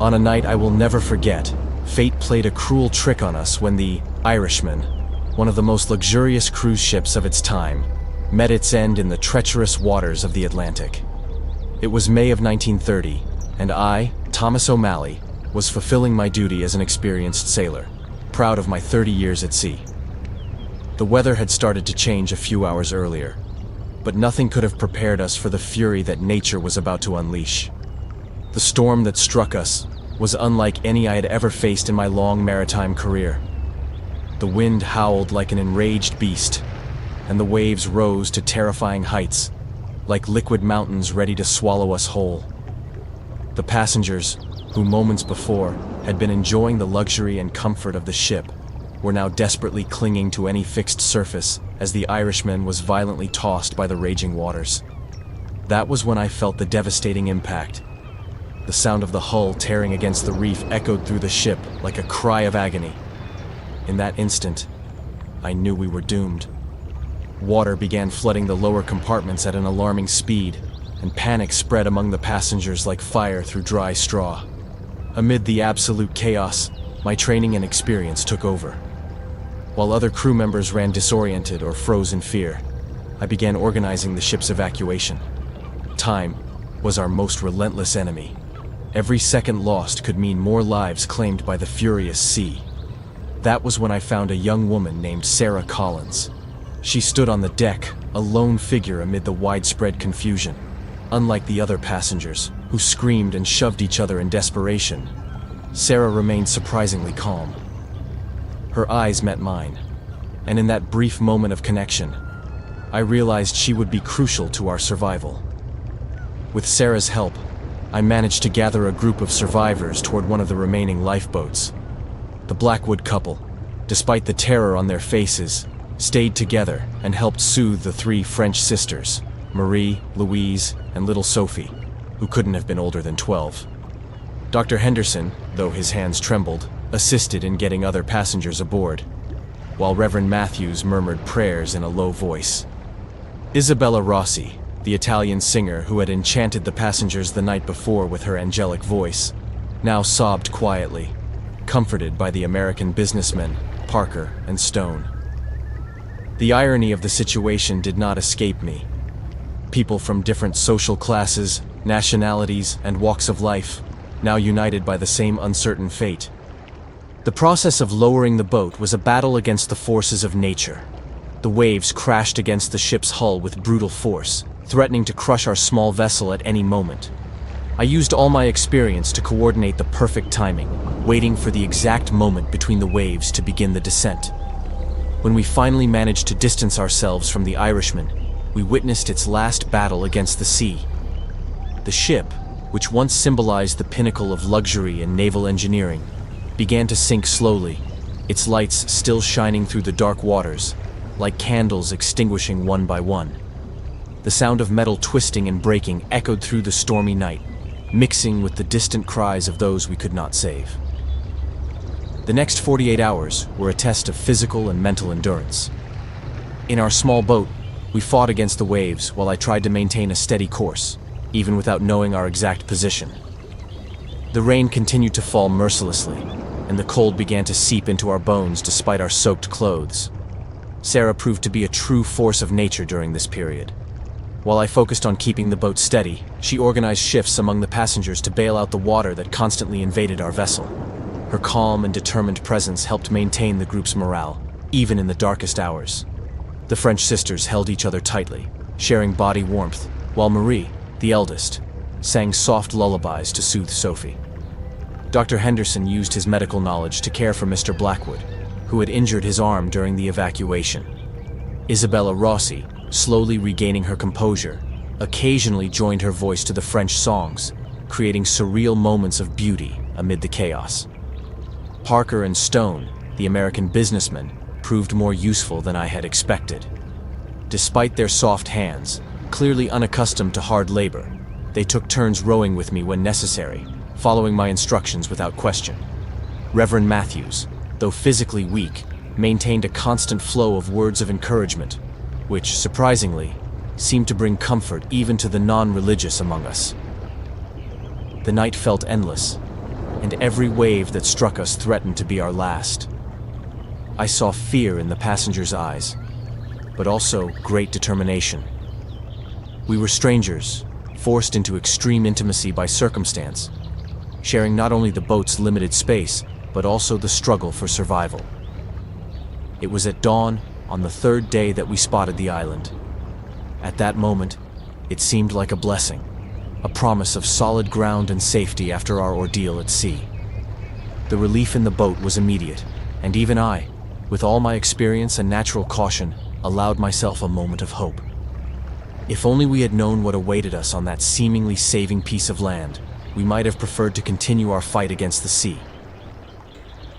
On a night I will never forget, fate played a cruel trick on us when the Irishman, one of the most luxurious cruise ships of its time, met its end in the treacherous waters of the Atlantic. It was May of 1930, and I, Thomas O'Malley, was fulfilling my duty as an experienced sailor, proud of my 30 years at sea. The weather had started to change a few hours earlier, but nothing could have prepared us for the fury that nature was about to unleash. The storm that struck us was unlike any I had ever faced in my long maritime career. The wind howled like an enraged beast, and the waves rose to terrifying heights, like liquid mountains ready to swallow us whole. The passengers, who moments before had been enjoying the luxury and comfort of the ship, were now desperately clinging to any fixed surface as the Irishman was violently tossed by the raging waters. That was when I felt the devastating impact. The sound of the hull tearing against the reef echoed through the ship like a cry of agony. In that instant, I knew we were doomed. Water began flooding the lower compartments at an alarming speed, and panic spread among the passengers like fire through dry straw. Amid the absolute chaos, my training and experience took over. While other crew members ran disoriented or froze in fear, I began organizing the ship's evacuation. Time was our most relentless enemy. Every second lost could mean more lives claimed by the furious sea. That was when I found a young woman named Sarah Collins. She stood on the deck, a lone figure amid the widespread confusion. Unlike the other passengers, who screamed and shoved each other in desperation, Sarah remained surprisingly calm. Her eyes met mine, and in that brief moment of connection, I realized she would be crucial to our survival. With Sarah's help, I managed to gather a group of survivors toward one of the remaining lifeboats. The Blackwood couple, despite the terror on their faces, stayed together and helped soothe the three French sisters, Marie, Louise, and little Sophie, who couldn't have been older than 12. Dr. Henderson, though his hands trembled, assisted in getting other passengers aboard, while Reverend Matthews murmured prayers in a low voice. Isabella Rossi, the Italian singer who had enchanted the passengers the night before with her angelic voice, now sobbed quietly, comforted by the American businessmen, Parker and Stone. The irony of the situation did not escape me. People from different social classes, nationalities, and walks of life, now united by the same uncertain fate. The process of lowering the boat was a battle against the forces of nature. The waves crashed against the ship's hull with brutal force, threatening to crush our small vessel at any moment. I used all my experience to coordinate the perfect timing, waiting for the exact moment between the waves to begin the descent. When we finally managed to distance ourselves from the Irishman, we witnessed its last battle against the sea. The ship, which once symbolized the pinnacle of luxury and naval engineering, began to sink slowly, its lights still shining through the dark waters, like candles extinguishing one by one. The sound of metal twisting and breaking echoed through the stormy night, mixing with the distant cries of those we could not save. The next 48 hours were a test of physical and mental endurance. In our small boat, we fought against the waves while I tried to maintain a steady course, even without knowing our exact position. The rain continued to fall mercilessly, and the cold began to seep into our bones despite our soaked clothes. Sarah proved to be a true force of nature during this period. While I focused on keeping the boat steady, she organized shifts among the passengers to bail out the water that constantly invaded our vessel. Her calm and determined presence helped maintain the group's morale, even in the darkest hours. The French sisters held each other tightly, sharing body warmth, while Marie, the eldest, sang soft lullabies to soothe Sophie. Dr. Henderson used his medical knowledge to care for Mr. Blackwood, who had injured his arm during the evacuation. Isabella Rossi, slowly regaining her composure, occasionally joined her voice to the French songs, creating surreal moments of beauty amid the chaos. Parker and Stone, the American businessmen, proved more useful than I had expected. Despite their soft hands, clearly unaccustomed to hard labor, they took turns rowing with me when necessary, following my instructions without question. Reverend Matthews, though physically weak, maintained a constant flow of words of encouragement, which, surprisingly, seemed to bring comfort even to the non-religious among us. The night felt endless, and every wave that struck us threatened to be our last. I saw fear in the passengers' eyes, but also great determination. We were strangers, forced into extreme intimacy by circumstance, sharing not only the boat's limited space, but also the struggle for survival. It was at dawn on the third day that we spotted the island. At that moment, it seemed like a blessing, a promise of solid ground and safety after our ordeal at sea. The relief in the boat was immediate, and even I, with all my experience and natural caution, allowed myself a moment of hope. If only we had known what awaited us on that seemingly saving piece of land, we might have preferred to continue our fight against the sea.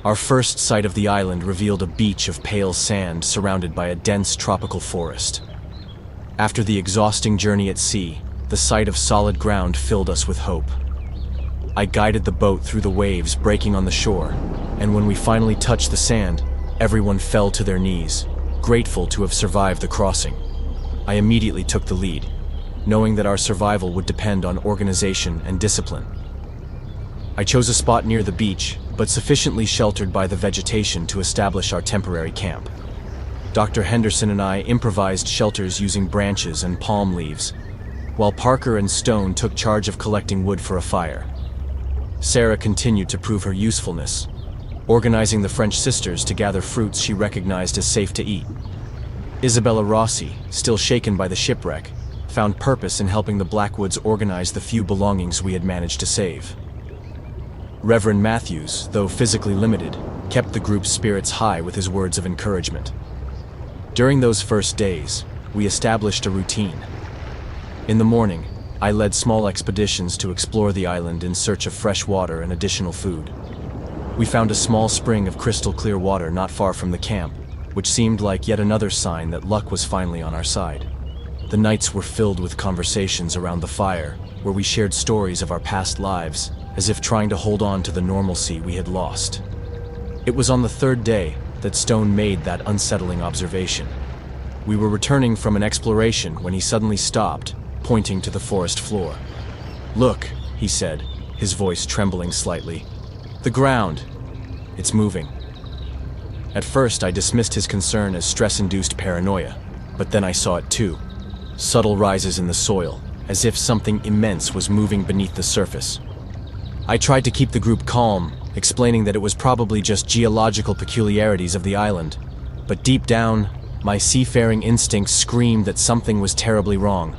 Our first sight of the island revealed a beach of pale sand surrounded by a dense tropical forest. After the exhausting journey at sea, the sight of solid ground filled us with hope. I guided the boat through the waves breaking on the shore, and when we finally touched the sand, everyone fell to their knees, grateful to have survived the crossing. I immediately took the lead, knowing that our survival would depend on organization and discipline. I chose a spot near the beach, but sufficiently sheltered by the vegetation to establish our temporary camp. Dr. Henderson and I improvised shelters using branches and palm leaves, while Parker and Stone took charge of collecting wood for a fire. Sarah continued to prove her usefulness, organizing the French sisters to gather fruits she recognized as safe to eat. Isabella Rossi, still shaken by the shipwreck, found purpose in helping the Blackwoods organize the few belongings we had managed to save. Reverend Matthews, though physically limited, kept the group's spirits high with his words of encouragement. During those first days, we established a routine. In the morning, I led small expeditions to explore the island in search of fresh water and additional food. We found a small spring of crystal clear water not far from the camp, which seemed like yet another sign that luck was finally on our side. The nights were filled with conversations around the fire, where we shared stories of our past lives, as if trying to hold on to the normalcy we had lost. It was on the third day that Stone made that unsettling observation. We were returning from an exploration when he suddenly stopped, pointing to the forest floor. "Look," he said, his voice trembling slightly. "The ground. It's moving." At first, I dismissed his concern as stress-induced paranoia, but then I saw it too. Subtle rises in the soil, as if something immense was moving beneath the surface. I tried to keep the group calm, explaining that it was probably just geological peculiarities of the island, but deep down, my seafaring instincts screamed that something was terribly wrong.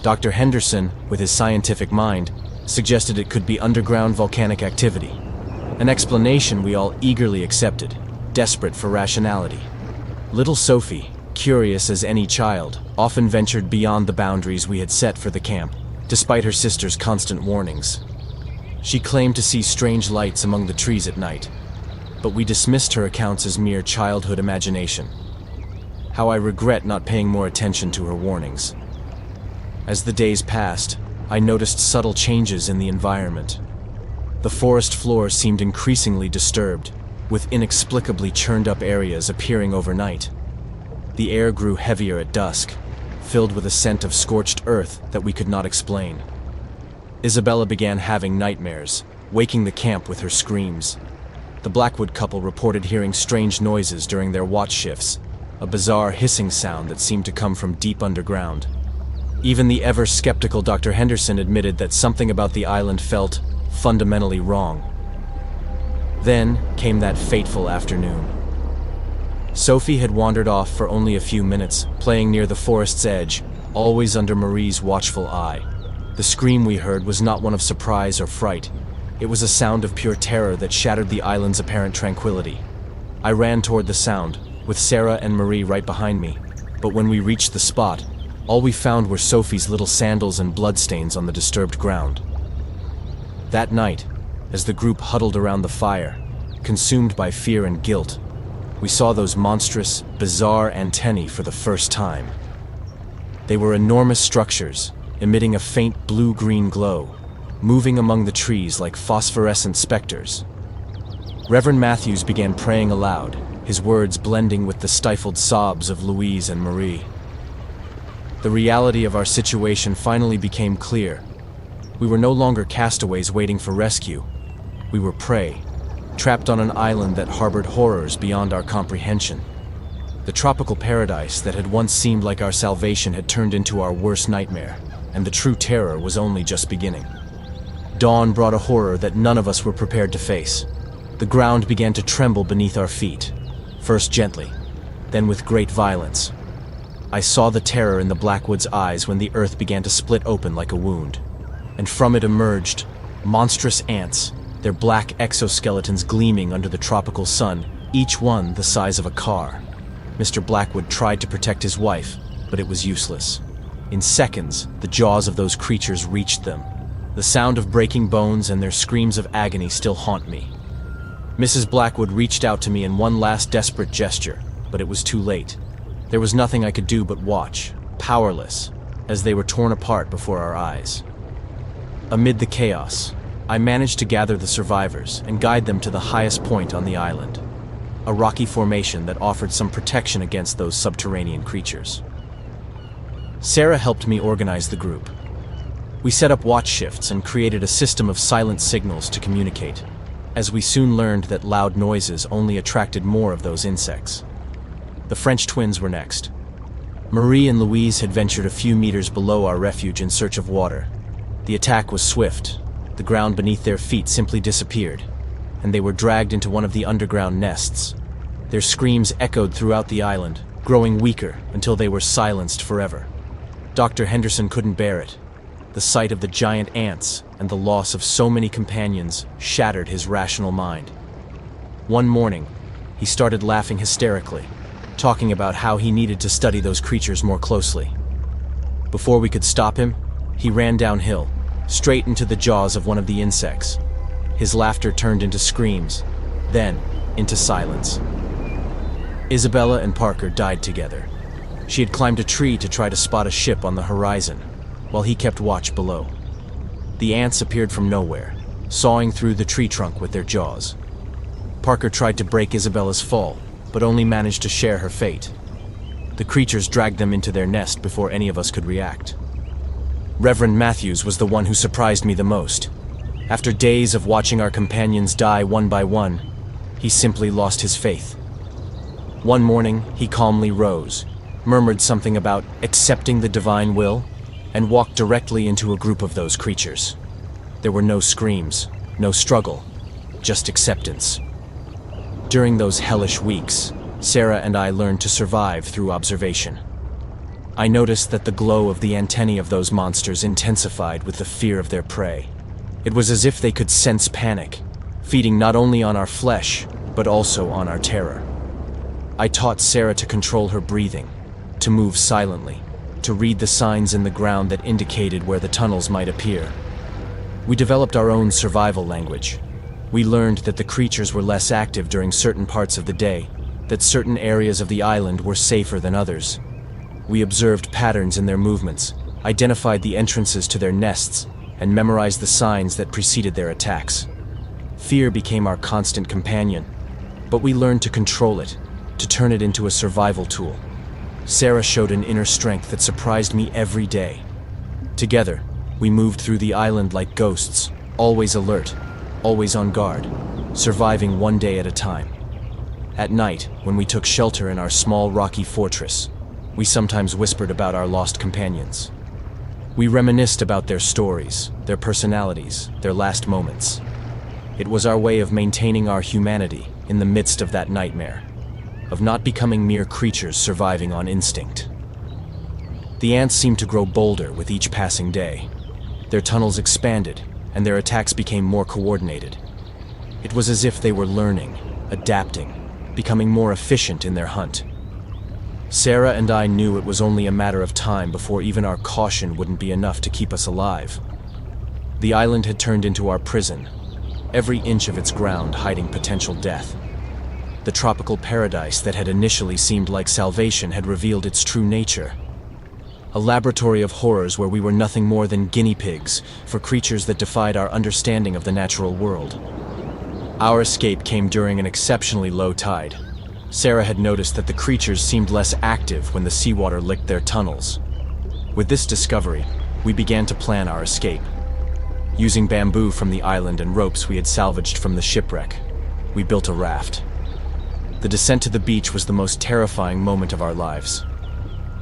Dr. Henderson, with his scientific mind, suggested it could be underground volcanic activity, an explanation we all eagerly accepted, desperate for rationality. Little Sophie, curious as any child, often ventured beyond the boundaries we had set for the camp, despite her sister's constant warnings. She claimed to see strange lights among the trees at night, but we dismissed her accounts as mere childhood imagination. How I regret not paying more attention to her warnings. As the days passed, I noticed subtle changes in the environment. The forest floor seemed increasingly disturbed, with inexplicably churned-up areas appearing overnight. The air grew heavier at dusk, filled with a scent of scorched earth that we could not explain. Isabella began having nightmares, waking the camp with her screams. The Blackwood couple reported hearing strange noises during their watch shifts, a bizarre hissing sound that seemed to come from deep underground. Even the ever-skeptical Dr. Henderson admitted that something about the island felt fundamentally wrong. Then came that fateful afternoon. Sophie had wandered off for only a few minutes, playing near the forest's edge, always under Marie's watchful eye. The scream we heard was not one of surprise or fright. It was a sound of pure terror that shattered the island's apparent tranquility. I ran toward the sound, with Sarah and Marie right behind me, but when we reached the spot, all we found were Sophie's little sandals and bloodstains on the disturbed ground. That night, as the group huddled around the fire, consumed by fear and guilt, we saw those monstrous, bizarre antennae for the first time. They were enormous structures, emitting a faint blue-green glow, moving among the trees like phosphorescent specters. Reverend Matthews began praying aloud, his words blending with the stifled sobs of Louise and Marie. The reality of our situation finally became clear. We were no longer castaways waiting for rescue. We were prey, trapped on an island that harbored horrors beyond our comprehension. The tropical paradise that had once seemed like our salvation had turned into our worst nightmare, and the true terror was only just beginning. Dawn brought a horror that none of us were prepared to face. The ground began to tremble beneath our feet, first gently, then with great violence. I saw the terror in the Blackwood's eyes when the earth began to split open like a wound, and from it emerged monstrous ants, their black exoskeletons gleaming under the tropical sun, each one the size of a car. Mr. Blackwood tried to protect his wife, but it was useless. In seconds, the jaws of those creatures reached them. The sound of breaking bones and their screams of agony still haunt me. Mrs. Blackwood reached out to me in one last desperate gesture, but it was too late. There was nothing I could do but watch, powerless, as they were torn apart before our eyes. Amid the chaos, I managed to gather the survivors and guide them to the highest point on the island, a rocky formation that offered some protection against those subterranean creatures. Sarah helped me organize the group. We set up watch shifts and created a system of silent signals to communicate, as we soon learned that loud noises only attracted more of those insects. The French twins were next. Marie and Louise had ventured a few meters below our refuge in search of water. The attack was swift. The ground beneath their feet simply disappeared, and they were dragged into one of the underground nests. Their screams echoed throughout the island, growing weaker until they were silenced forever. Dr. Henderson couldn't bear it. The sight of the giant ants and the loss of so many companions shattered his rational mind. One morning, he started laughing hysterically, talking about how he needed to study those creatures more closely. Before we could stop him, he ran downhill, straight into the jaws of one of the insects. His laughter turned into screams, then into silence. Isabella and Parker died together. She had climbed a tree to try to spot a ship on the horizon, while he kept watch below. The ants appeared from nowhere, sawing through the tree trunk with their jaws. Parker tried to break Isabella's fall, but only managed to share her fate. The creatures dragged them into their nest before any of us could react. Reverend Matthews was the one who surprised me the most. After days of watching our companions die one by one, he simply lost his faith. One morning, he calmly rose, murmured something about accepting the divine will, and walked directly into a group of those creatures. There were no screams, no struggle, just acceptance. During those hellish weeks, Sarah and I learned to survive through observation. I noticed that the glow of the antennae of those monsters intensified with the fear of their prey. It was as if they could sense panic, feeding not only on our flesh, but also on our terror. I taught Sarah to control her breathing, to move silently, to read the signs in the ground that indicated where the tunnels might appear. We developed our own survival language. We learned that the creatures were less active during certain parts of the day, that certain areas of the island were safer than others. We observed patterns in their movements, identified the entrances to their nests, and memorized the signs that preceded their attacks. Fear became our constant companion, but we learned to control it, to turn it into a survival tool. Sarah showed an inner strength that surprised me every day. Together, we moved through the island like ghosts, always alert, always on guard, surviving one day at a time. At night, when we took shelter in our small rocky fortress, we sometimes whispered about our lost companions. We reminisced about their stories, their personalities, their last moments. It was our way of maintaining our humanity in the midst of that nightmare, of not becoming mere creatures surviving on instinct. The ants seemed to grow bolder with each passing day. Their tunnels expanded, and their attacks became more coordinated. It was as if they were learning, adapting, becoming more efficient in their hunt. Sarah and I knew it was only a matter of time before even our caution wouldn't be enough to keep us alive. The island had turned into our prison, every inch of its ground hiding potential death. The tropical paradise that had initially seemed like salvation had revealed its true nature. A laboratory of horrors where we were nothing more than guinea pigs for creatures that defied our understanding of the natural world. Our escape came during an exceptionally low tide. Sarah had noticed that the creatures seemed less active when the seawater licked their tunnels. With this discovery, we began to plan our escape. Using bamboo from the island and ropes we had salvaged from the shipwreck, we built a raft. The descent to the beach was the most terrifying moment of our lives.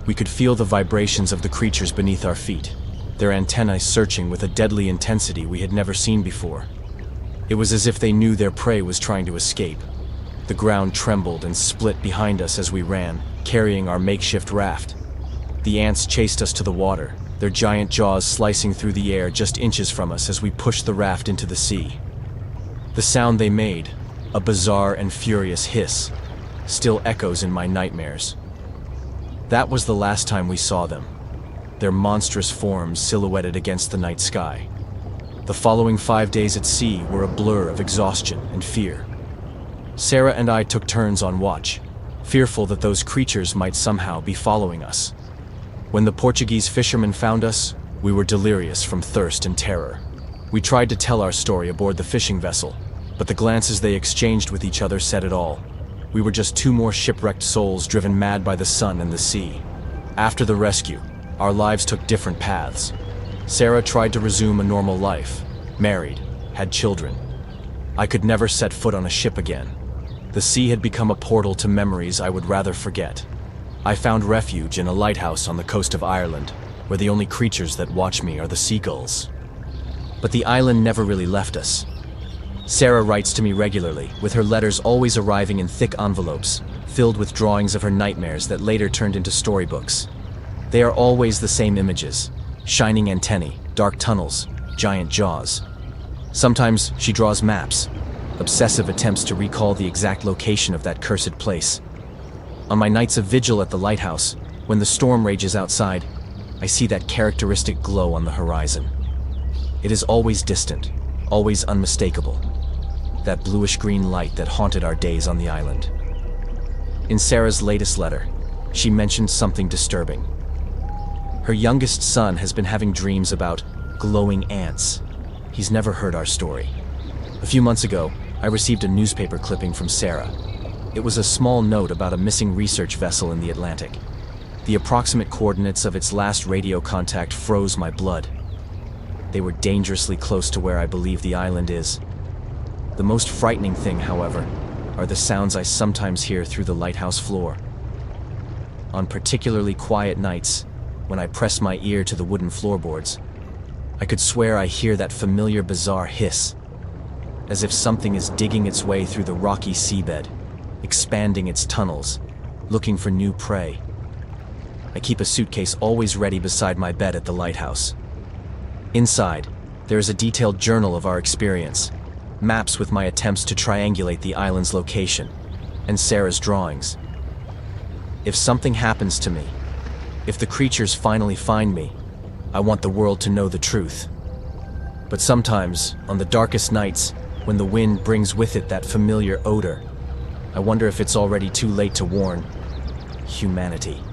We could feel the vibrations of the creatures beneath our feet, their antennae searching with a deadly intensity we had never seen before. It was as if they knew their prey was trying to escape. The ground trembled and split behind us as we ran, carrying our makeshift raft. The ants chased us to the water, their giant jaws slicing through the air just inches from us as we pushed the raft into the sea. The sound they made, a bizarre and furious hiss, still echoes in my nightmares. That was the last time we saw them, their monstrous forms silhouetted against the night sky. The following 5 days at sea were a blur of exhaustion and fear. Sarah and I took turns on watch, fearful that those creatures might somehow be following us. When the Portuguese fishermen found us, we were delirious from thirst and terror. We tried to tell our story aboard the fishing vessel, but the glances they exchanged with each other said it all. We were just two more shipwrecked souls driven mad by the sun and the sea. After the rescue, our lives took different paths. Sarah tried to resume a normal life, married, had children. I could never set foot on a ship again. The sea had become a portal to memories I would rather forget. I found refuge in a lighthouse on the coast of Ireland, where the only creatures that watch me are the seagulls. But the island never really left us. Sarah writes to me regularly, with her letters always arriving in thick envelopes, filled with drawings of her nightmares that later turned into storybooks. They are always the same images: shining antennae, dark tunnels, giant jaws. Sometimes she draws maps, obsessive attempts to recall the exact location of that cursed place. On my nights of vigil at the lighthouse, when the storm rages outside, I see that characteristic glow on the horizon. It is always distant, always unmistakable. That bluish-green light that haunted our days on the island. In Sarah's latest letter, she mentioned something disturbing. Her youngest son has been having dreams about glowing ants. He's never heard our story. A few months ago, I received a newspaper clipping from Sarah. It was a small note about a missing research vessel in the Atlantic. The approximate coordinates of its last radio contact froze my blood. They were dangerously close to where I believe the island is. The most frightening thing, however, are the sounds I sometimes hear through the lighthouse floor. On particularly quiet nights, when I press my ear to the wooden floorboards, I could swear I hear that familiar bizarre hiss, as if something is digging its way through the rocky seabed, expanding its tunnels, looking for new prey. I keep a suitcase always ready beside my bed at the lighthouse. Inside, there is a detailed journal of our experience, maps with my attempts to triangulate the island's location, and Sarah's drawings. If something happens to me, if the creatures finally find me, I want the world to know the truth. But sometimes, on the darkest nights, when the wind brings with it that familiar odor, I wonder if it's already too late to warn humanity.